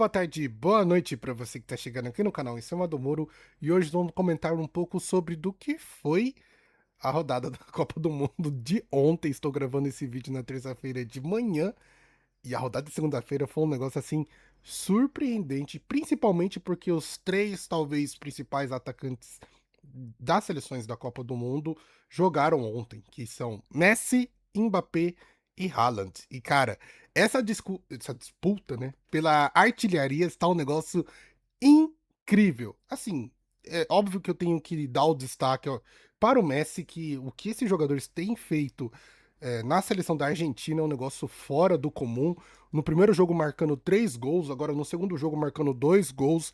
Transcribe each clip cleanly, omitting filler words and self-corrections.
boa tarde, boa noite para você que está chegando aqui no canal Em Cima do Muro. E hoje vamos comentar um pouco sobre do que foi a rodada da Copa do Mundo de ontem. Estou gravando esse vídeo na terça-feira de manhã. E a rodada de segunda-feira foi um negócio assim surpreendente, principalmente porque os três, talvez, principais atacantes das seleções da Copa do Mundo jogaram ontem, que são Messi, Mbappé e Haaland. E cara, essa disputa, né, pela artilharia está um negócio incrível. Assim, é óbvio que eu tenho que dar o destaque ó, para o Messi, que o que esses jogadores têm feito na seleção da Argentina é um negócio fora do comum. No primeiro jogo marcando 3 gols, agora no segundo jogo marcando 2 gols.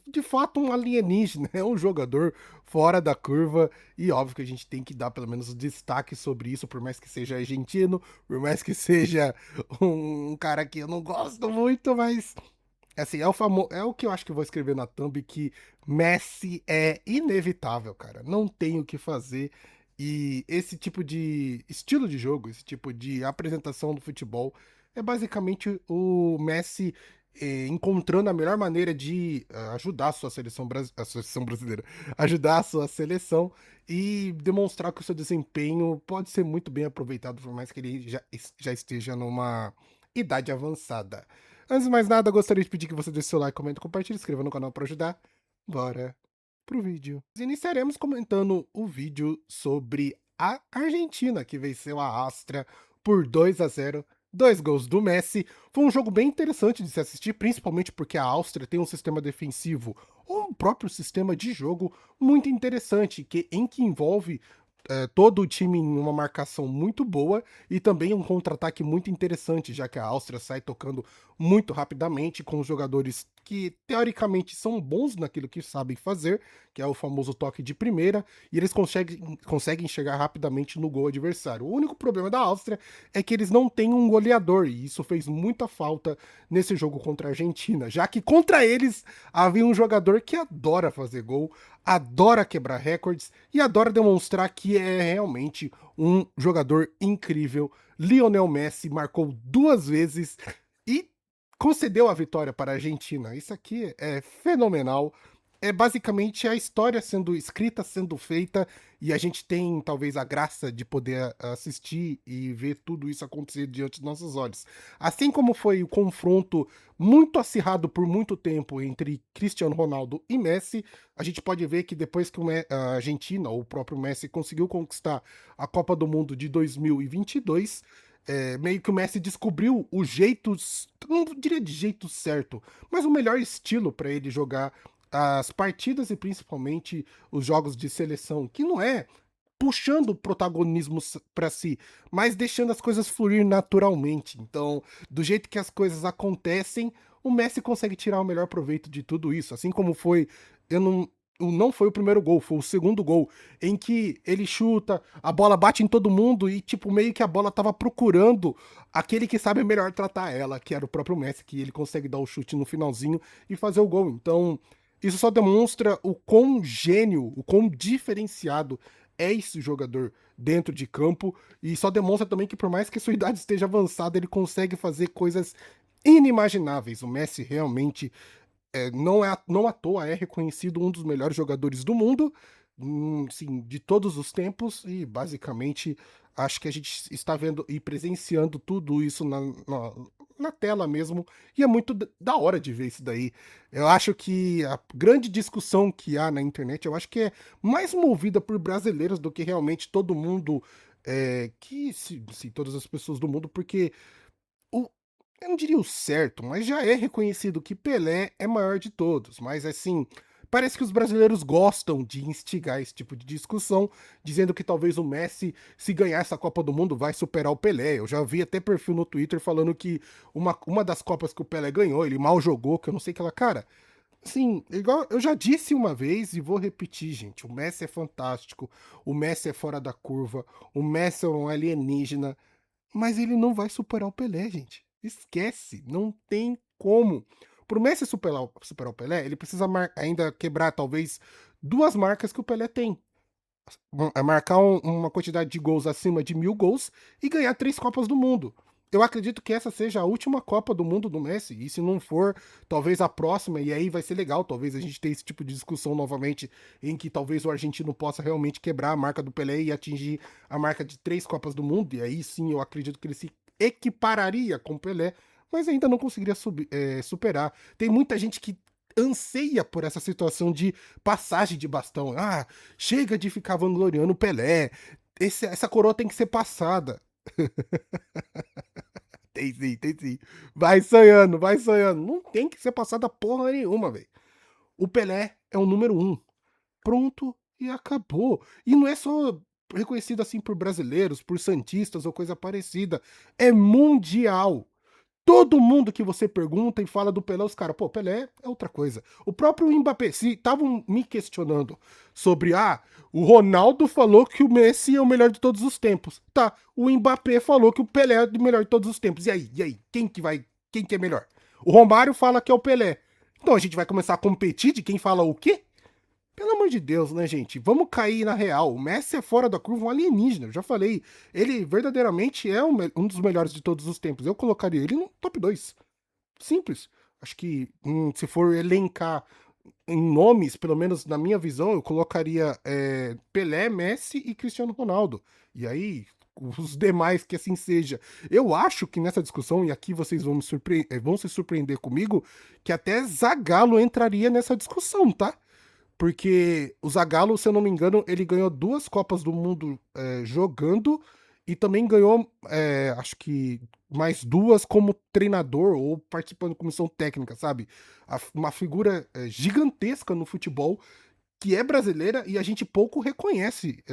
De fato um alienígena, é um jogador fora da curva. E óbvio que a gente tem que dar pelo menos destaque sobre isso, por mais que seja argentino, por mais que seja um cara que eu não gosto muito, mas assim, é o que eu acho que eu vou escrever na thumb, que Messi é inevitável, cara. Não tem o que fazer. E esse tipo de estilo de jogo, esse tipo de apresentação do futebol, é basicamente o Messi encontrando a melhor maneira de ajudar a a seleção brasileira, ajudar a sua seleção e demonstrar que o seu desempenho pode ser muito bem aproveitado, por mais que ele já esteja numa idade avançada. Antes de mais nada, gostaria de pedir que você deixe seu like, comente, compartilhe, se inscreva no canal para ajudar. Bora pro vídeo. Iniciaremos comentando o vídeo sobre a Argentina, que venceu a Áustria por 2-0, 2 gols do Messi. Foi um jogo bem interessante de se assistir, principalmente porque a Áustria tem um sistema defensivo, ou um próprio sistema de jogo muito interessante, em que envolve todo o time em uma marcação muito boa e também um contra-ataque muito interessante, já que a Áustria sai tocando muito rapidamente com os jogadores que teoricamente são bons naquilo que sabem fazer, que é o famoso toque de primeira, e eles conseguem chegar rapidamente no gol adversário. O único problema da Áustria é que eles não têm um goleador, e isso fez muita falta nesse jogo contra a Argentina, já que contra eles havia um jogador que adora fazer gol, adora quebrar recordes e adora demonstrar que é realmente um jogador incrível. Lionel Messi marcou 2 vezes e concedeu a vitória para a Argentina. Isso aqui é fenomenal. É basicamente a história sendo escrita, sendo feita, e a gente tem talvez a graça de poder assistir e ver tudo isso acontecer diante dos nossos olhos. Assim como foi o confronto muito acirrado por muito tempo entre Cristiano Ronaldo e Messi, a gente pode ver que depois que a Argentina, ou o próprio Messi, conseguiu conquistar a Copa do Mundo de 2022, meio que o Messi descobriu o jeito, não diria de jeito certo, mas o melhor estilo para ele jogar as partidas e principalmente os jogos de seleção, que não é puxando o protagonismo para si, mas deixando as coisas fluir naturalmente. Então, do jeito que as coisas acontecem, o Messi consegue tirar o melhor proveito de tudo isso. Assim como foi, eu não foi o primeiro gol, foi o segundo gol, em que ele chuta, a bola bate em todo mundo e, tipo, meio que a bola tava procurando aquele que sabe melhor tratar ela, que era o próprio Messi, que ele consegue dar o chute no finalzinho e fazer o gol. Então, isso só demonstra o quão gênio, o quão diferenciado é esse jogador dentro de campo, e só demonstra também que por mais que sua idade esteja avançada, ele consegue fazer coisas inimagináveis. O Messi realmente não à toa é reconhecido um dos melhores jogadores do mundo, sim, de todos os tempos, e basicamente acho que a gente está vendo e presenciando tudo isso na tela mesmo, e é muito da hora de ver isso daí. Eu acho que a grande discussão que há na internet, eu acho que é mais movida por brasileiros do que realmente todo mundo, se todas as pessoas do mundo, porque o eu não diria o certo, mas já é reconhecido que Pelé é maior de todos, mas assim, parece que os brasileiros gostam de instigar esse tipo de discussão, dizendo que talvez o Messi, se ganhar essa Copa do Mundo, vai superar o Pelé. Eu já vi até perfil no Twitter falando que uma das Copas que o Pelé ganhou, ele mal jogou, que eu não sei aquela cara. Sim, igual eu já disse uma vez e vou repetir, gente. O Messi é fantástico, o Messi é fora da curva, o Messi é um alienígena, mas ele não vai superar o Pelé, gente. Esquece, não tem como. Pro Messi superar o Pelé, ele precisa ainda quebrar talvez 2 marcas que o Pelé tem. Marcar uma quantidade de gols acima de 1.000 gols e ganhar 3 Copas do Mundo. eu acredito que essa seja a última Copa do Mundo do Messi, e se não for, talvez a próxima, e aí vai ser legal, talvez a gente tenha esse tipo de discussão novamente, em que talvez o argentino possa realmente quebrar a marca do Pelé e atingir a marca de 3 Copas do Mundo, e aí sim eu acredito que ele se equipararia com o Pelé, mas ainda não conseguiria superar. Tem muita gente que anseia por essa situação de passagem de bastão. Ah, chega de ficar vangloriando o Pelé, essa coroa tem que ser passada. Tem sim, tem sim. Vai sonhando, vai sonhando. Não tem que ser passada porra nenhuma, velho. O Pelé é o número um. Pronto e acabou. E não é só reconhecido assim por brasileiros, por santistas ou coisa parecida. É mundial. Todo mundo que você pergunta e fala do Pelé, os caras, pô, Pelé é outra coisa. O próprio Mbappé, se estavam me questionando sobre, o Ronaldo falou que o Messi é o melhor de todos os tempos. Tá, o Mbappé falou que o Pelé é o melhor de todos os tempos. E aí, quem que é melhor? O Romário fala que é o Pelé. Então a gente vai começar a competir de quem fala o quê? Pelo amor de Deus, né, gente? Vamos cair na real. O Messi é fora da curva, um alienígena. Eu já falei. Ele verdadeiramente é um dos melhores de todos os tempos. Eu colocaria ele no top 2. Simples. Acho que se for elencar em nomes, pelo menos na minha visão, eu colocaria Pelé, Messi e Cristiano Ronaldo. E aí, os demais que assim seja. Eu acho que nessa discussão, e aqui vocês vão se surpreender comigo, que até Zagallo entraria nessa discussão, tá? Porque o Zagallo, se eu não me engano, ele ganhou 2 Copas do Mundo jogando e também ganhou, acho que mais 2 como treinador ou participando da comissão técnica, sabe? Uma figura gigantesca no futebol que é brasileira e a gente pouco reconhece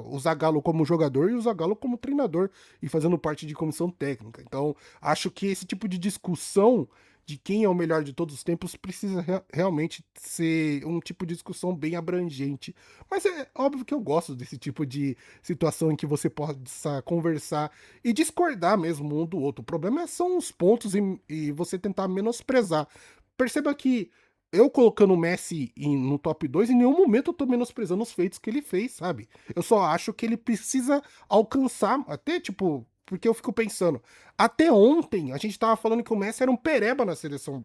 o Zagallo como jogador e o Zagallo como treinador e fazendo parte de comissão técnica. Então, acho que esse tipo de discussão de quem é o melhor de todos os tempos precisa realmente ser um tipo de discussão bem abrangente. Mas é óbvio que eu gosto desse tipo de situação em que você possa conversar e discordar mesmo um do outro. O problema são os pontos e você tentar menosprezar. Perceba que eu colocando o Messi no top 2, em nenhum momento eu tô menosprezando os feitos que ele fez, sabe? Eu só acho que ele precisa alcançar, até tipo, porque eu fico pensando, até ontem a gente tava falando que o Messi era um pereba na seleção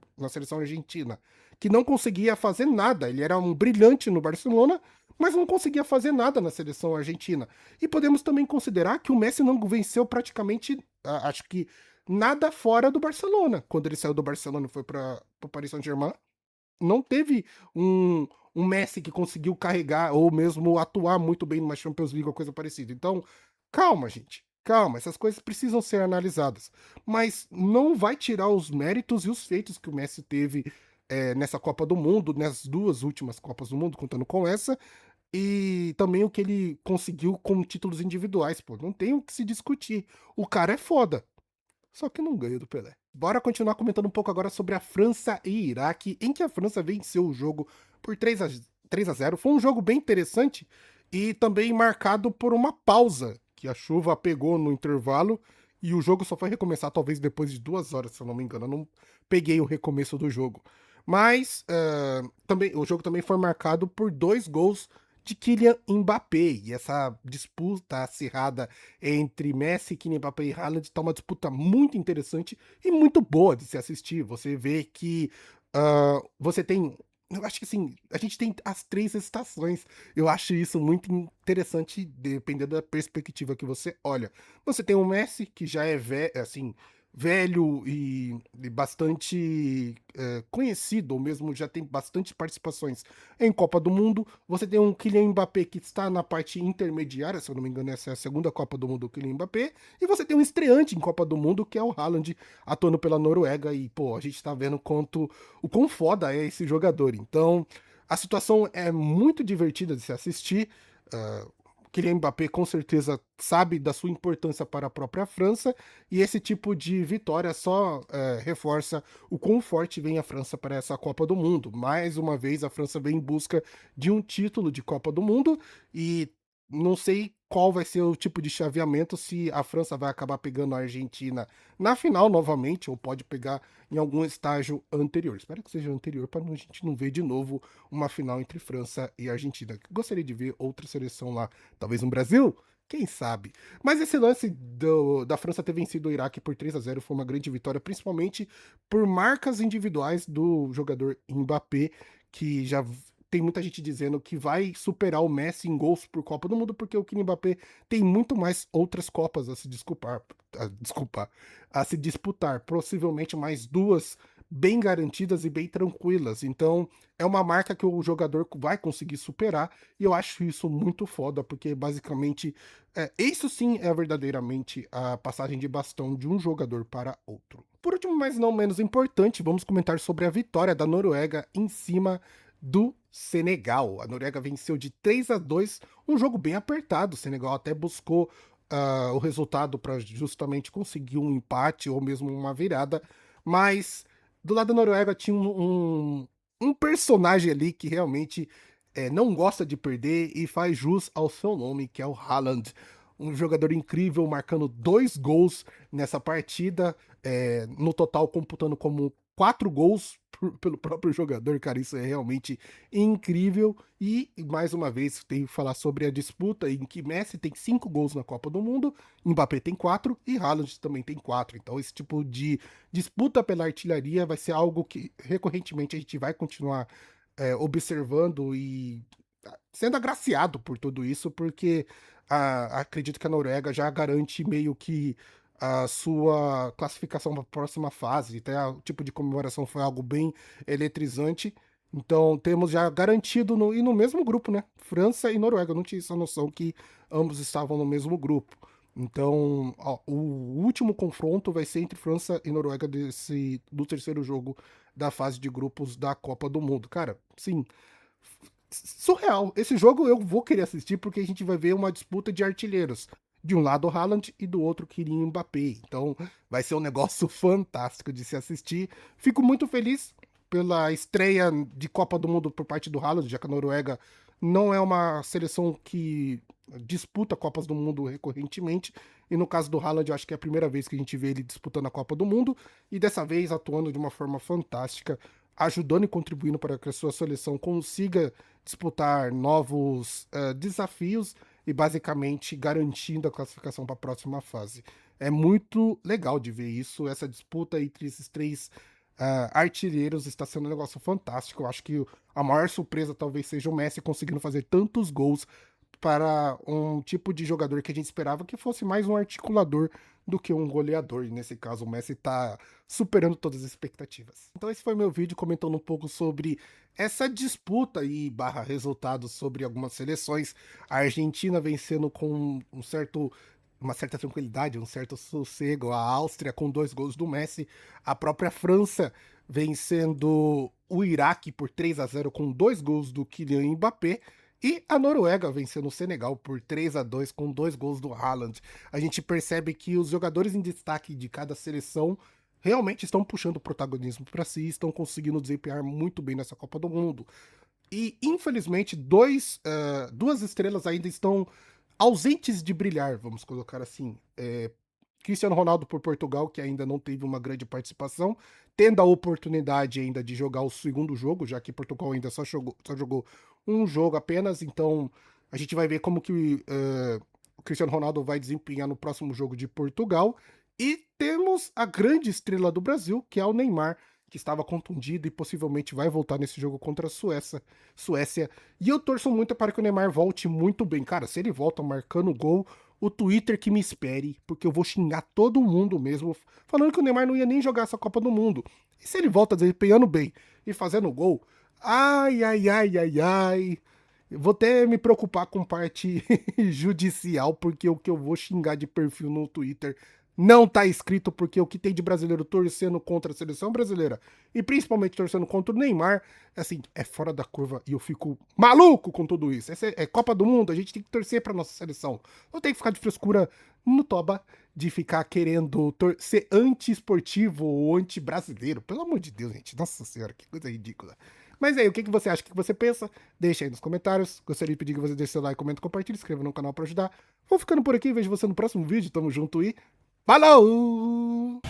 argentina, que não conseguia fazer nada. Ele era um brilhante no Barcelona, mas não conseguia fazer nada na seleção argentina. E podemos também considerar que o Messi não venceu praticamente, acho que nada fora do Barcelona. Quando ele saiu do Barcelona e foi para o Paris Saint-Germain, não teve um Messi que conseguiu carregar ou mesmo atuar muito bem numa Champions League ou coisa parecida. Então, calma, gente. Calma, essas coisas precisam ser analisadas. Mas não vai tirar os méritos e os feitos que o Messi teve nessa Copa do Mundo, nas 2 últimas Copas do Mundo, contando com essa, e também o que ele conseguiu com títulos individuais, pô. Não tem o que se discutir. O cara é foda. Só que não ganha do Pelé. Bora continuar comentando um pouco agora sobre a França e Iraque, em que a França venceu o jogo por 3-0. Foi um jogo bem interessante e também marcado por uma pausa, que a chuva pegou no intervalo e o jogo só foi recomeçar talvez depois de 2 horas, se eu não me engano. Eu não peguei o recomeço do jogo. Mas também, o jogo também foi marcado por 2 gols de Kylian Mbappé. E essa disputa acirrada entre Messi, Kylian Mbappé e Haaland tá uma disputa muito interessante e muito boa de se assistir. Você vê que você tem. Eu acho que assim, a gente tem as 3 estações. Eu acho isso muito interessante, dependendo da perspectiva que você olha. Você tem o Messi, que já é assim, velho e bastante conhecido, ou mesmo já tem bastante participações em Copa do Mundo. Você tem um Kylian Mbappé que está na parte intermediária, se eu não me engano, essa é a segunda Copa do Mundo do Kylian Mbappé. E você tem um estreante em Copa do Mundo, que é o Haaland, atuando pela Noruega. E, pô, a gente tá vendo o quão foda é esse jogador. Então, a situação é muito divertida de se assistir. Kylian Mbappé com certeza sabe da sua importância para a própria França, e esse tipo de vitória só reforça o quão forte vem a França para essa Copa do Mundo. Mais uma vez, a França vem em busca de um título de Copa do Mundo, e não sei qual vai ser o tipo de chaveamento, se a França vai acabar pegando a Argentina na final novamente, ou pode pegar em algum estágio anterior. Espero que seja anterior para a gente não ver de novo uma final entre França e Argentina. Gostaria de ver outra seleção lá, talvez no Brasil, Quem sabe? Mas esse lance da França ter vencido o Iraque por 3-0 foi uma grande vitória, principalmente por marcas individuais do jogador Mbappé, que já tem muita gente dizendo que vai superar o Messi em gols por Copa do Mundo, porque o Kylian Mbappé tem muito mais outras Copas a se a se disputar, possivelmente mais duas bem garantidas e bem tranquilas. Então, é uma marca que o jogador vai conseguir superar, e eu acho isso muito foda, porque basicamente isso sim é verdadeiramente a passagem de bastão de um jogador para outro. Por último, mas não menos importante, vamos comentar sobre a vitória da Noruega em cima do Senegal. A Noruega venceu de 3-2, um jogo bem apertado. O Senegal até buscou o resultado para justamente conseguir um empate ou mesmo uma virada, mas do lado da Noruega tinha um personagem ali que realmente não gosta de perder e faz jus ao seu nome, que é o Haaland. Um jogador incrível, marcando 2 gols nessa partida, no total computando como 4 gols pelo próprio jogador, cara, isso é realmente incrível. E, mais uma vez, tenho que falar sobre a disputa em que Messi tem 5 gols na Copa do Mundo, Mbappé tem 4 e Haaland também tem 4. Então, esse tipo de disputa pela artilharia vai ser algo que recorrentemente a gente vai continuar observando e sendo agraciado por tudo isso, porque acredito que a Noruega já garante meio que a sua classificação para a próxima fase. Até o tipo de comemoração foi algo bem eletrizante. Então temos já garantido e no mesmo grupo, né? França e Noruega. Eu não tinha essa noção que ambos estavam no mesmo grupo. Então, ó, o último confronto vai ser entre França e Noruega do terceiro jogo da fase de grupos da Copa do Mundo. Cara, sim, surreal. Esse jogo eu vou querer assistir porque a gente vai ver uma disputa de artilheiros. De um lado o Haaland e do outro Kylian Mbappé. Então vai ser um negócio fantástico de se assistir. Fico muito feliz pela estreia de Copa do Mundo por parte do Haaland, já que a Noruega não é uma seleção que disputa Copas do Mundo recorrentemente. E no caso do Haaland, eu acho que é a primeira vez que a gente vê ele disputando a Copa do Mundo. E dessa vez atuando de uma forma fantástica, ajudando e contribuindo para que a sua seleção consiga disputar novos desafios e basicamente garantindo a classificação para a próxima fase. É muito legal de ver isso, essa disputa entre esses três artilheiros está sendo um negócio fantástico. Eu acho que a maior surpresa talvez seja o Messi conseguindo fazer tantos gols para um tipo de jogador que a gente esperava que fosse mais um articulador do que um goleador. E nesse caso, o Messi está superando todas as expectativas. Então esse foi meu vídeo comentando um pouco sobre essa disputa e barra resultados sobre algumas seleções. A Argentina vencendo com uma certa tranquilidade, um certo sossego. A Áustria com 2 gols do Messi. A própria França vencendo o Iraque por 3-0 com 2 gols do Kylian Mbappé. E a Noruega vencendo o Senegal por 3-2 com 2 gols do Haaland. A gente percebe que os jogadores em destaque de cada seleção realmente estão puxando o protagonismo para si, estão conseguindo desempenhar muito bem nessa Copa do Mundo. E, infelizmente, duas estrelas ainda estão ausentes de brilhar, vamos colocar assim. Cristiano Ronaldo por Portugal, que ainda não teve uma grande participação, tendo a oportunidade ainda de jogar o segundo jogo, já que Portugal ainda só jogou um jogo apenas, então a gente vai ver como que o Cristiano Ronaldo vai desempenhar no próximo jogo de Portugal. E temos a grande estrela do Brasil, que é o Neymar, que estava contundido e possivelmente vai voltar nesse jogo contra a Suécia. E eu torço muito para que o Neymar volte muito bem. Cara, se ele volta marcando gol, o Twitter que me espere, porque eu vou xingar todo mundo mesmo, falando que o Neymar não ia nem jogar essa Copa do Mundo. E se ele volta desempenhando bem e fazendo gol, ai, ai, ai, ai, ai. Eu vou até me preocupar com parte judicial, porque o que eu vou xingar de perfil no Twitter não tá escrito, porque o que tem de brasileiro torcendo contra a seleção brasileira e principalmente torcendo contra o Neymar, assim, é fora da curva e eu fico maluco com tudo isso. Essa é Copa do Mundo, a gente tem que torcer pra nossa seleção. Não tem que ficar de frescura no toba de ficar querendo ser anti-esportivo ou anti-brasileiro. Pelo amor de Deus, gente. Nossa senhora, que coisa ridícula. Mas aí, o que você acha? O que você pensa? Deixa aí nos comentários. Gostaria de pedir que você deixe seu like, comenta, compartilhe, inscreva no canal pra ajudar. Vou ficando por aqui, vejo você no próximo vídeo. Tamo junto e falou!